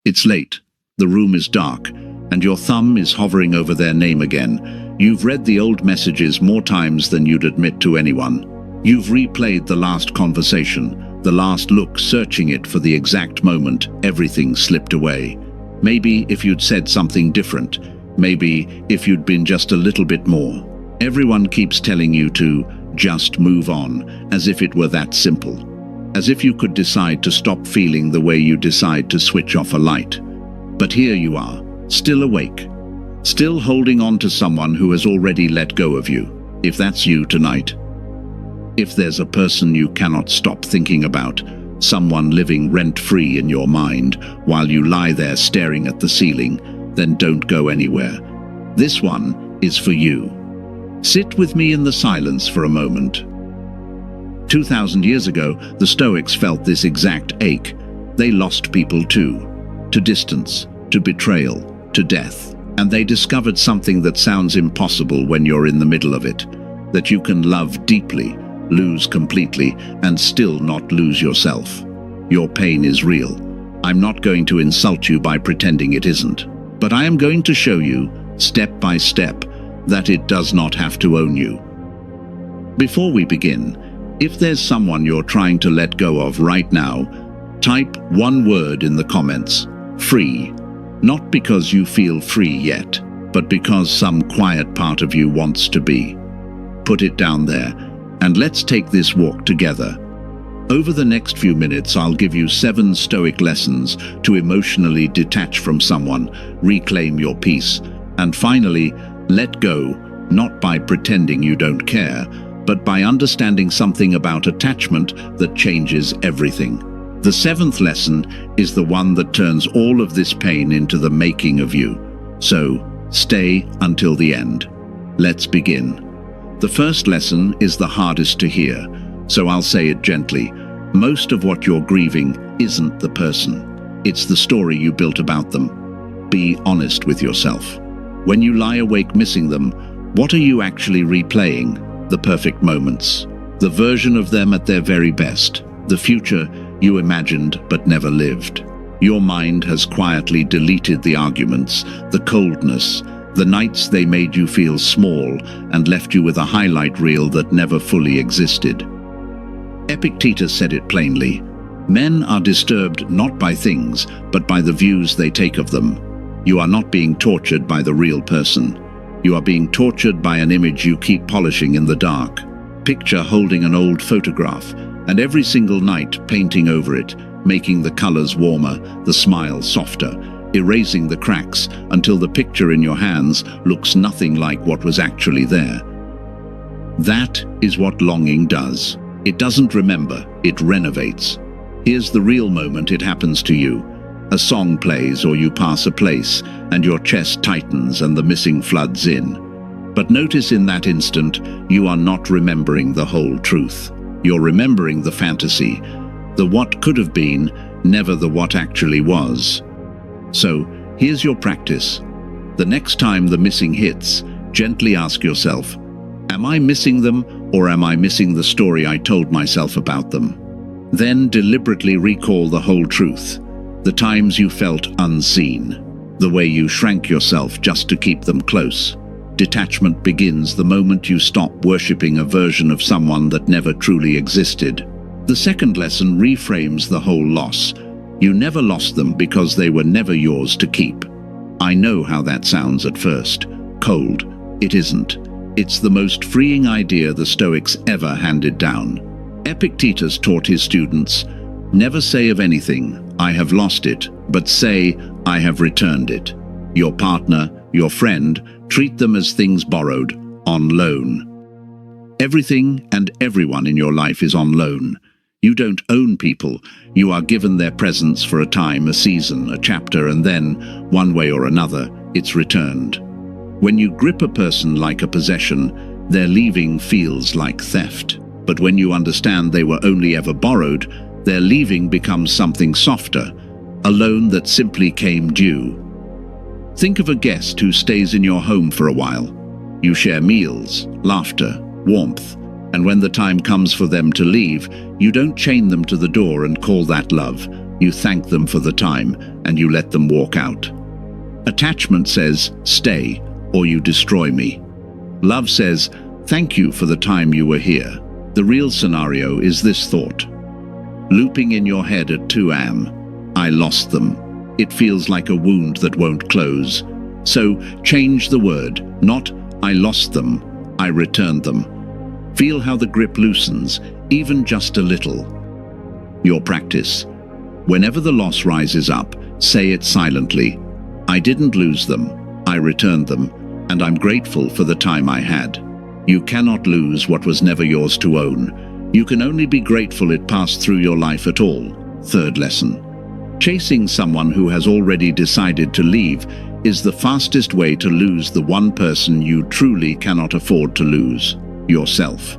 It's late, the room is dark, and your thumb is hovering over their name again. You've read the old messages more times than you'd admit to anyone. You've replayed the last conversation, the last look, searching it for the exact moment everything slipped away. Maybe if you'd said something different, maybe if you'd been just a little bit more. Everyone keeps telling you to just move on, as if it were that simple. As if you could decide to stop feeling the way you decide to switch off a light. But here you are, still awake, still holding on to someone who has already let go of you. If that's you tonight, if there's a person you cannot stop thinking about, someone living rent-free in your mind while you lie there staring at the ceiling, then don't go anywhere. This one is for you. Sit with me in the silence for a moment. 2,000 years ago, the Stoics felt this exact ache. They lost people too, to distance, to betrayal, to death. And they discovered something that sounds impossible when you're in the middle of it, that you can love deeply, lose completely, and still not lose yourself. Your pain is real. I'm not going to insult you by pretending it isn't, but I am going to show you, step by step, that it does not have to own you. Before we begin, if there's someone you're trying to let go of right now, type one word in the comments: free. Not because you feel free yet, but because some quiet part of you wants to be. Put it down there, and let's take this walk together. Over the next few minutes, I'll give you 7 Stoic lessons to emotionally detach from someone, reclaim your peace, and finally, let go, not by pretending you don't care, but by understanding something about attachment that changes everything. The 7th lesson is the one that turns all of this pain into the making of you. So, stay until the end. Let's begin. The first lesson is the hardest to hear, so I'll say it gently. Most of what you're grieving isn't the person. It's the story you built about them. Be honest with yourself. When you lie awake missing them, what are you actually replaying? The perfect moments. The version of them at their very best. The future you imagined but never lived. Your mind has quietly deleted the arguments, the coldness, the nights they made you feel small and left you with a highlight reel that never fully existed. Epictetus said it plainly. Men are disturbed not by things, but by the views they take of them. You are not being tortured by the real person. You are being tortured by an image you keep polishing in the dark. Picture holding an old photograph, and every single night painting over it, making the colors warmer, the smile softer, erasing the cracks until the picture in your hands looks nothing like what was actually there. That is what longing does. It doesn't remember, it renovates. Here's the real moment it happens to you. A song plays or you pass a place, and your chest tightens and the missing floods in. But notice in that instant, you are not remembering the whole truth. You're remembering the fantasy, the what could have been, never the what actually was. So, here's your practice. The next time the missing hits, gently ask yourself, am I missing them, or am I missing the story I told myself about them? Then deliberately recall the whole truth. The times you felt unseen, the way you shrank yourself just to keep them close. Detachment begins the moment you stop worshipping a version of someone that never truly existed. The second lesson reframes the whole loss. You never lost them because they were never yours to keep. I know how that sounds at first. Cold. It isn't. It's the most freeing idea the Stoics ever handed down. Epictetus taught his students, never say of anything, I have lost it, but say, I have returned it. Your partner, your friend, treat them as things borrowed, on loan. Everything and everyone in your life is on loan. You don't own people, you are given their presence for a time, a season, a chapter, and then, one way or another, it's returned. When you grip a person like a possession, their leaving feels like theft. But when you understand they were only ever borrowed, their leaving becomes something softer, a loan that simply came due. Think of a guest who stays in your home for a while. You share meals, laughter, warmth, and when the time comes for them to leave, you don't chain them to the door and call that love. You thank them for the time, and you let them walk out. Attachment says, stay, or you destroy me. Love says, thank you for the time you were here. The real scenario is this thought, looping in your head at 2 a.m. I lost them. It feels like a wound that won't close. So change the word, not I lost them, I returned them. Feel how the grip loosens, even just a little. Your practice. Whenever the loss rises up, say it silently. I didn't lose them, I returned them, and I'm grateful for the time I had. You cannot lose what was never yours to own. You can only be grateful it passed through your life at all. Third lesson. Chasing someone who has already decided to leave is the fastest way to lose the one person you truly cannot afford to lose, yourself.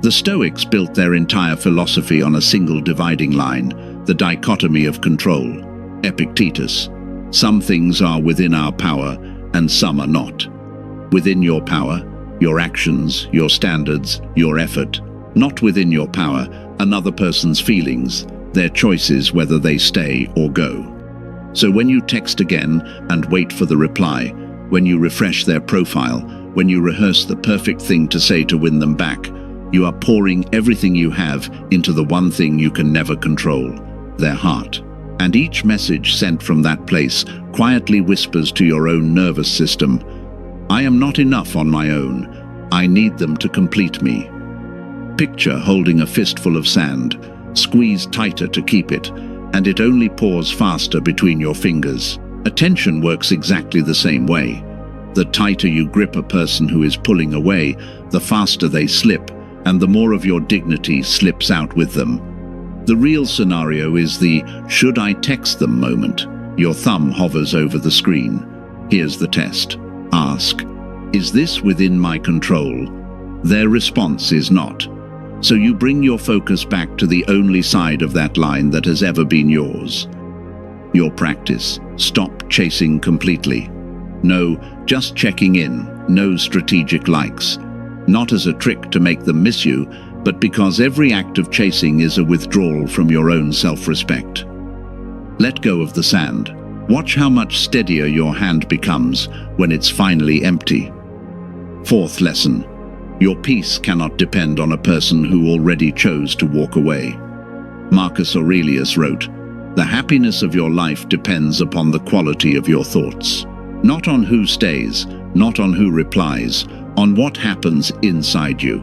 The Stoics built their entire philosophy on a single dividing line, the dichotomy of control. Epictetus. Some things are within our power, and some are not. Within your power, your actions, your standards, your effort. Not within your power, another person's feelings, their choices whether they stay or go. So when you text again and wait for the reply, when you refresh their profile, when you rehearse the perfect thing to say to win them back, you are pouring everything you have into the one thing you can never control, their heart. And each message sent from that place quietly whispers to your own nervous system, I am not enough on my own. I need them to complete me. Picture holding a fistful of sand, squeeze tighter to keep it, and it only pours faster between your fingers. Attention works exactly the same way. The tighter you grip a person who is pulling away, the faster they slip, and the more of your dignity slips out with them. The real scenario is the should I text them moment. Your thumb hovers over the screen. Here's the test. Ask, is this within my control? Their response is not. So you bring your focus back to the only side of that line that has ever been yours. Your practice. Stop chasing completely. No, just checking in. No strategic likes. Not as a trick to make them miss you, but because every act of chasing is a withdrawal from your own self-respect. Let go of the sand. Watch how much steadier your hand becomes when it's finally empty. Fourth lesson. Your peace cannot depend on a person who already chose to walk away. Marcus Aurelius wrote, the happiness of your life depends upon the quality of your thoughts. Not on who stays, not on who replies, on what happens inside you.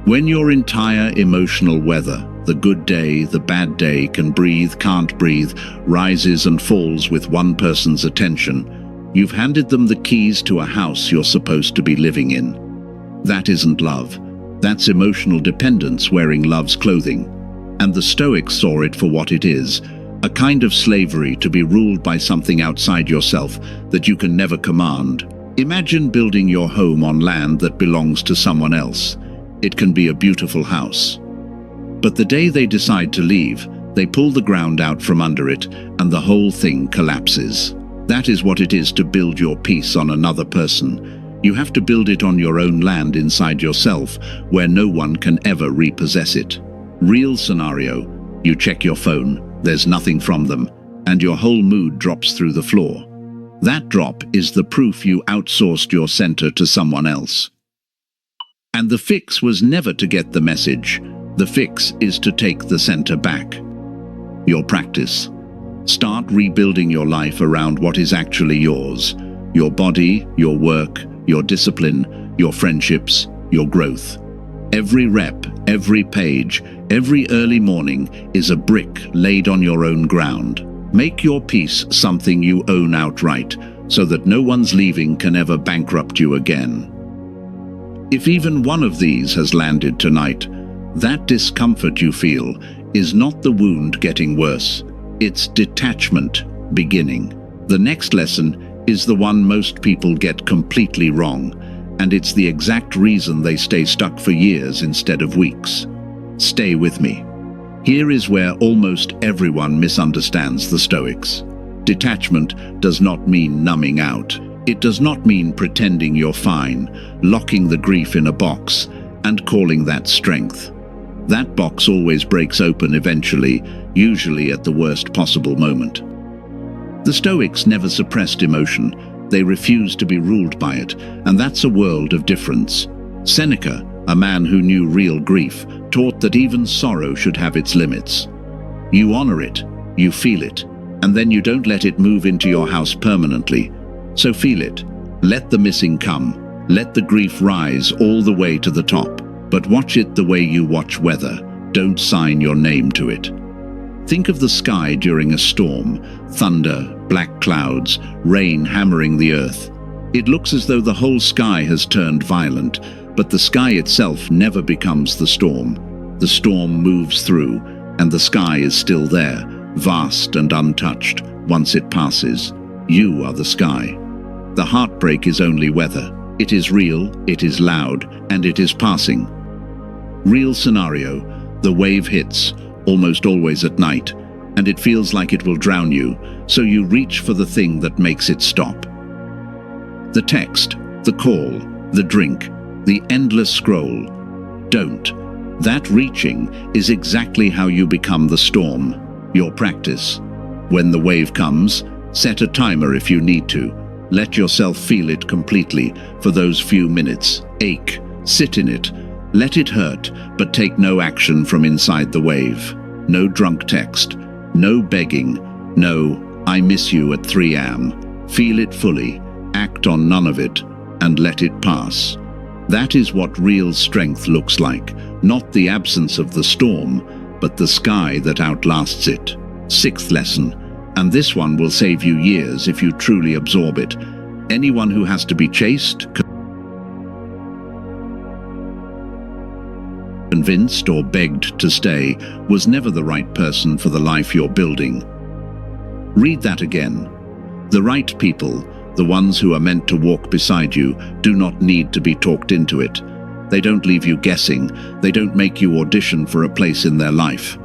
When your entire emotional weather, the good day, the bad day, can breathe, can't breathe, rises and falls with one person's attention, you've handed them the keys to a house you're supposed to be living in. That isn't love. That's emotional dependence wearing love's clothing. And the Stoics saw it for what it is, a kind of slavery to be ruled by something outside yourself that you can never command. Imagine building your home on land that belongs to someone else. It can be a beautiful house. But the day they decide to leave, they pull the ground out from under it, and the whole thing collapses. That is what it is to build your peace on another person. You have to build it on your own land inside yourself, where no one can ever repossess it. Real scenario, you check your phone, there's nothing from them, and your whole mood drops through the floor. That drop is the proof you outsourced your center to someone else. And the fix was never to get the message. The fix is to take the center back. Your practice. Start rebuilding your life around what is actually yours. Your body, your work, your discipline, your friendships, your growth. Every rep, every page, every early morning is a brick laid on your own ground. Make your peace something you own outright, so that no one's leaving can ever bankrupt you again. If even one of these has landed tonight, that discomfort you feel is not the wound getting worse, it's detachment beginning. The next lesson is the one most people get completely wrong, and it's the exact reason they stay stuck for years instead of weeks. Stay with me. Here is where almost everyone misunderstands the Stoics. Detachment does not mean numbing out. It does not mean pretending you're fine, locking the grief in a box, and calling that strength. That box always breaks open eventually, usually at the worst possible moment. The Stoics never suppressed emotion. They refused to be ruled by it, and that's a world of difference. Seneca, a man who knew real grief, taught that even sorrow should have its limits. You honor it, you feel it, and then you don't let it move into your house permanently. So feel it. Let the missing come. Let the grief rise all the way to the top. But watch it the way you watch weather. Don't sign your name to it. Think of the sky during a storm, thunder, black clouds, rain hammering the earth. It looks as though the whole sky has turned violent, but the sky itself never becomes the storm. The storm moves through, and the sky is still there, vast and untouched. Once it passes, you are the sky. The heartbreak is only weather. It is real, it is loud, and it is passing. Real scenario, the wave hits, almost always at night, and it feels like it will drown you, so you reach for the thing that makes it stop. The text, the call, the drink, the endless scroll. Don't. That reaching is exactly how you become the storm, your practice. When the wave comes, set a timer if you need to. Let yourself feel it completely for those few minutes. Ache, sit in it. Let it hurt, but take no action from inside the wave. No drunk text. No begging. No, I miss you at 3 a.m. Feel it fully. Act on none of it, and let it pass. That is what real strength looks like. Not the absence of the storm, but the sky that outlasts it. 6th lesson. And this one will save you years if you truly absorb it. Anyone who has to be chased, convinced or begged to stay was never the right person for the life you're building. Read that again. The right people, the ones who are meant to walk beside you, do not need to be talked into it. They don't leave you guessing. They don't make you audition for a place in their life.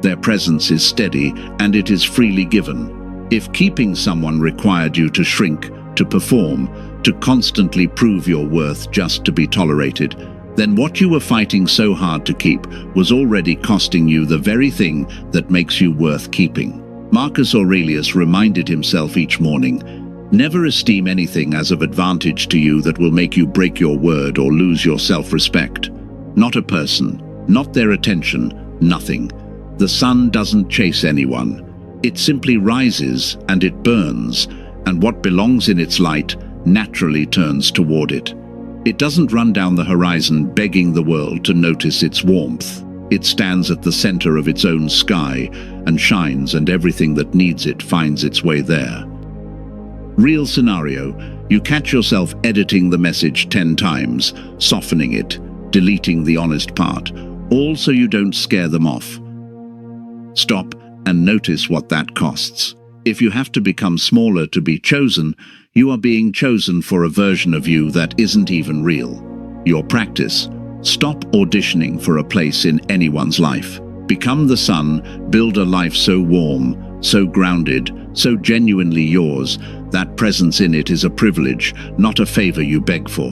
Their presence is steady, and it is freely given. If keeping someone required you to shrink, to perform, to constantly prove your worth just to be tolerated, then what you were fighting so hard to keep was already costing you the very thing that makes you worth keeping. Marcus Aurelius reminded himself each morning, never esteem anything as of advantage to you that will make you break your word or lose your self-respect. Not a person, not their attention, nothing. The sun doesn't chase anyone. It simply rises and it burns, and what belongs in its light naturally turns toward it. It doesn't run down the horizon begging the world to notice its warmth. It stands at the center of its own sky and shines, and everything that needs it finds its way there. Real scenario, you catch yourself editing the message 10 times, softening it, deleting the honest part, all so you don't scare them off. Stop and notice what that costs. If you have to become smaller to be chosen, you are being chosen for a version of you that isn't even real. Your practice. Stop auditioning for a place in anyone's life. Become the sun, build a life so warm, so grounded, so genuinely yours, that presence in it is a privilege, not a favor you beg for.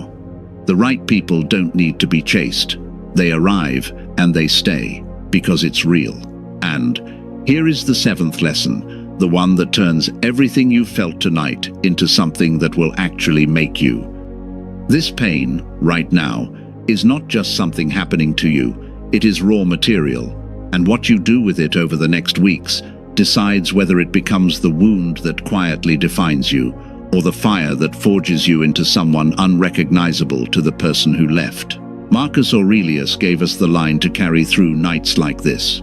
The right people don't need to be chased. They arrive and they stay, because it's real. And here is the 7th lesson, the one that turns everything you felt tonight into something that will actually make you. This pain, right now, is not just something happening to you, it is raw material, and what you do with it over the next weeks decides whether it becomes the wound that quietly defines you, or the fire that forges you into someone unrecognizable to the person who left. Marcus Aurelius gave us the line to carry through nights like this.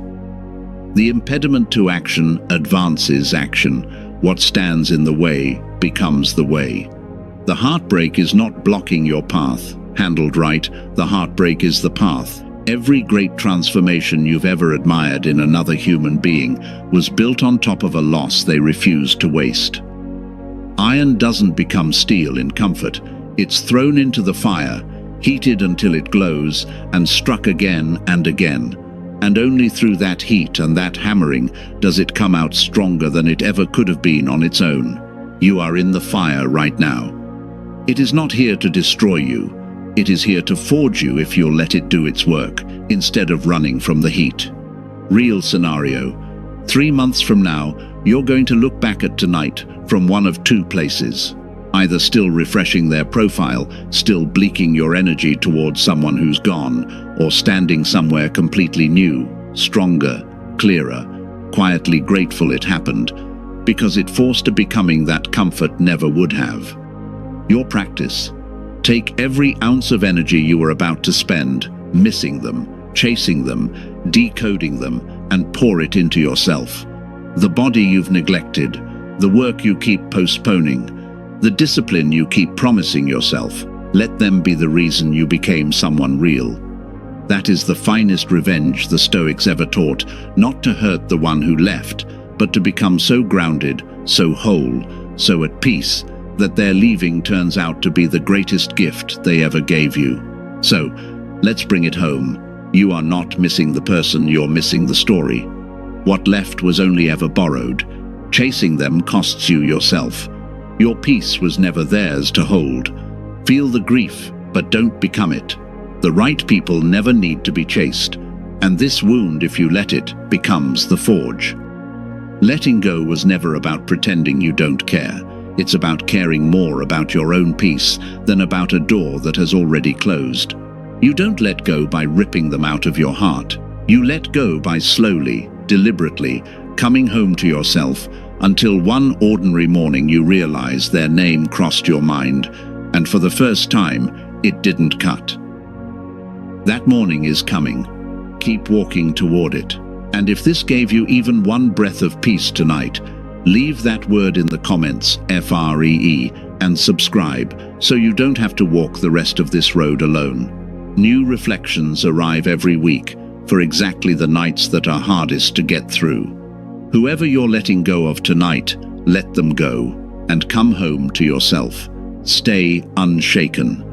The impediment to action advances action. What stands in the way becomes the way. The heartbreak is not blocking your path. Handled right, the heartbreak is the path. Every great transformation you've ever admired in another human being was built on top of a loss they refused to waste. Iron doesn't become steel in comfort. It's thrown into the fire, heated until it glows, and struck again and again. And only through that heat and that hammering does it come out stronger than it ever could have been on its own. You are in the fire right now. It is not here to destroy you. It is here to forge you if you'll let it do its work. instead of running from the heat. Real scenario. 3 months from now, you're going to look back at tonight from one of two places. Either still refreshing their profile, still bleaking your energy towards someone who's gone, or standing somewhere completely new, stronger, clearer, quietly grateful it happened, because it forced a becoming that comfort never would have. Your practice. Take every ounce of energy you were about to spend, missing them, chasing them, decoding them, and pour it into yourself. The body you've neglected, the work you keep postponing, the discipline you keep promising yourself, let them be the reason you became someone real. That is the finest revenge the Stoics ever taught, not to hurt the one who left, but to become so grounded, so whole, so at peace, that their leaving turns out to be the greatest gift they ever gave you. So, let's bring it home. You are not missing the person, you're missing the story. What left was only ever borrowed. Chasing them costs you yourself. Your peace was never theirs to hold. Feel the grief, but don't become it. The right people never need to be chased, and this wound, if you let it, becomes the forge. Letting go was never about pretending you don't care. It's about caring more about your own peace than about a door that has already closed. You don't let go by ripping them out of your heart. You let go by slowly, deliberately, coming home to yourself until one ordinary morning you realize their name crossed your mind, and for the first time, it didn't cut. That morning is coming. Keep walking toward it. And if this gave you even one breath of peace tonight, leave that word in the comments, FREE, and subscribe, so you don't have to walk the rest of this road alone. New reflections arrive every week, for exactly the nights that are hardest to get through. Whoever you're letting go of tonight, let them go, and come home to yourself. Stay unshaken.